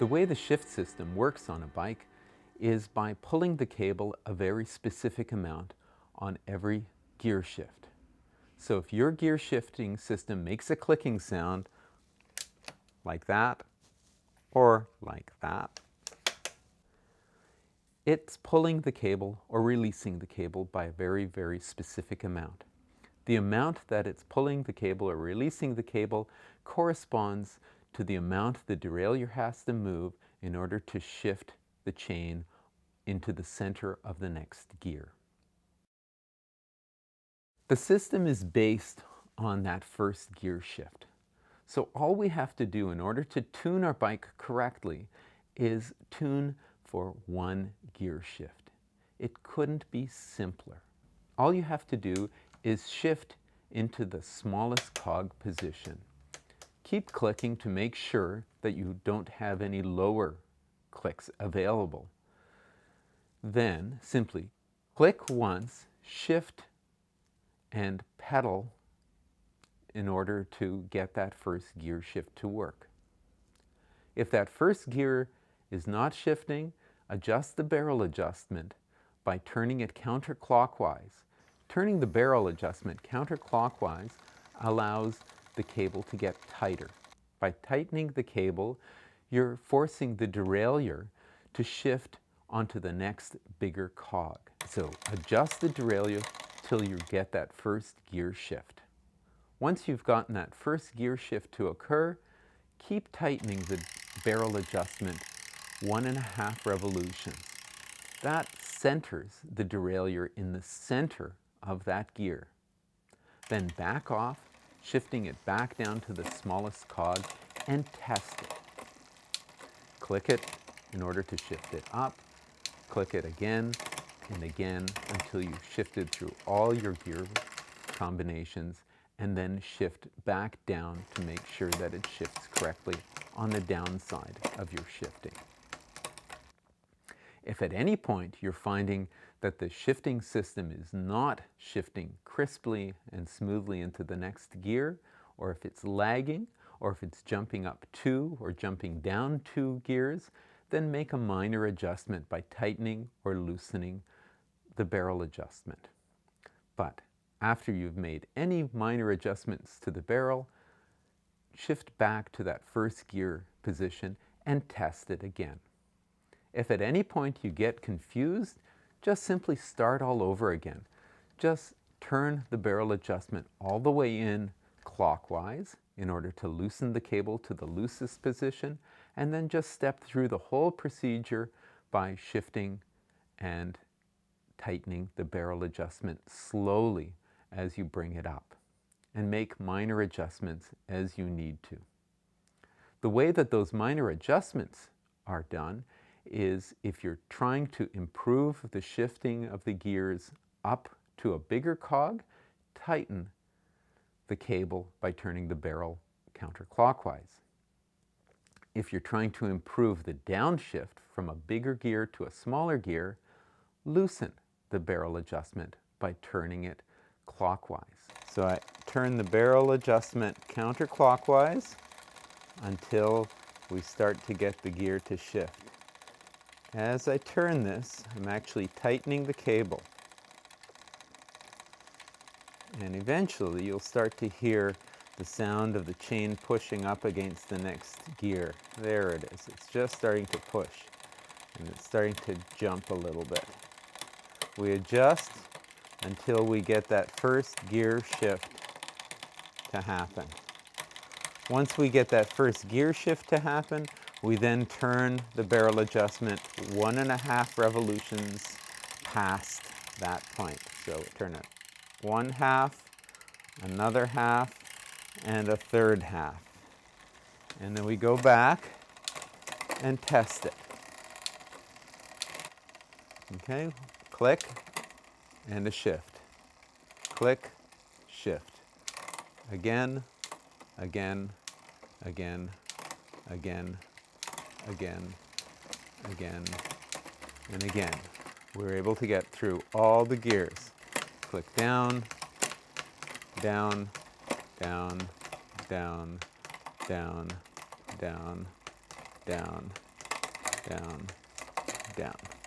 The way the shift system works on a bike is by pulling the cable a very specific amount on every gear shift. So if your gear shifting system makes a clicking sound like that or like that, it's pulling the cable or releasing the cable by a very, very specific amount. The amount that it's pulling the cable or releasing the cable corresponds to the amount the derailleur has to move in order to shift the chain into the center of the next gear. The system is based on that first gear shift. So all we have to do in order to tune our bike correctly is tune for one gear shift. It couldn't be simpler. All you have to do is shift into the smallest cog position. Keep clicking to make sure that you don't have any lower clicks available. Then simply click once, shift, and pedal in order to get that first gear shift to work. If that first gear is not shifting, adjust the barrel adjustment by turning it counterclockwise. Turning the barrel adjustment counterclockwise allows the cable to get tighter. By tightening the cable, you're forcing the derailleur to shift onto the next bigger cog. So adjust the derailleur till you get that first gear shift. Once you've gotten that first gear shift to occur, keep tightening the barrel adjustment 1.5 revolutions. That centers the derailleur in the center of that gear. Then back off, shifting it back down to the smallest cog and test it. Click it in order to shift it up. Click it again and again until you've shifted through all your gear combinations, and then shift back down to make sure that it shifts correctly on the downside of your shifting. If at any point you're finding that the shifting system is not shifting crisply and smoothly into the next gear, or if it's lagging, or if it's jumping up 2 or jumping down 2 gears, then make a minor adjustment by tightening or loosening the barrel adjustment. But after you've made any minor adjustments to the barrel, shift back to that first gear position and test it again. If at any point you get confused, just simply start all over again. Just turn the barrel adjustment all the way in clockwise in order to loosen the cable to the loosest position, and then just step through the whole procedure by shifting and tightening the barrel adjustment slowly as you bring it up, and make minor adjustments as you need to. The way that those minor adjustments are done is if you're trying to improve the shifting of the gears up to a bigger cog, tighten the cable by turning the barrel counterclockwise. If you're trying to improve the downshift from a bigger gear to a smaller gear, loosen the barrel adjustment by turning it clockwise. So I turn the barrel adjustment counterclockwise until we start to get the gear to shift. As I turn this, I'm actually tightening the cable. And eventually you'll start to hear the sound of the chain pushing up against the next gear. There it is. It's just starting to push, and it's starting to jump a little bit. We adjust until we get that first gear shift to happen. Once we get that first gear shift to happen, we then turn the barrel adjustment 1.5 revolutions past that point. So turn it 1/2, another half, and a third half. And then we go back and test it. Okay, click and a shift. Click, shift. Again, again, again, again, again, again, and again. We're able to get through all the gears. Click down, down, down, down, down, down, down, down, down.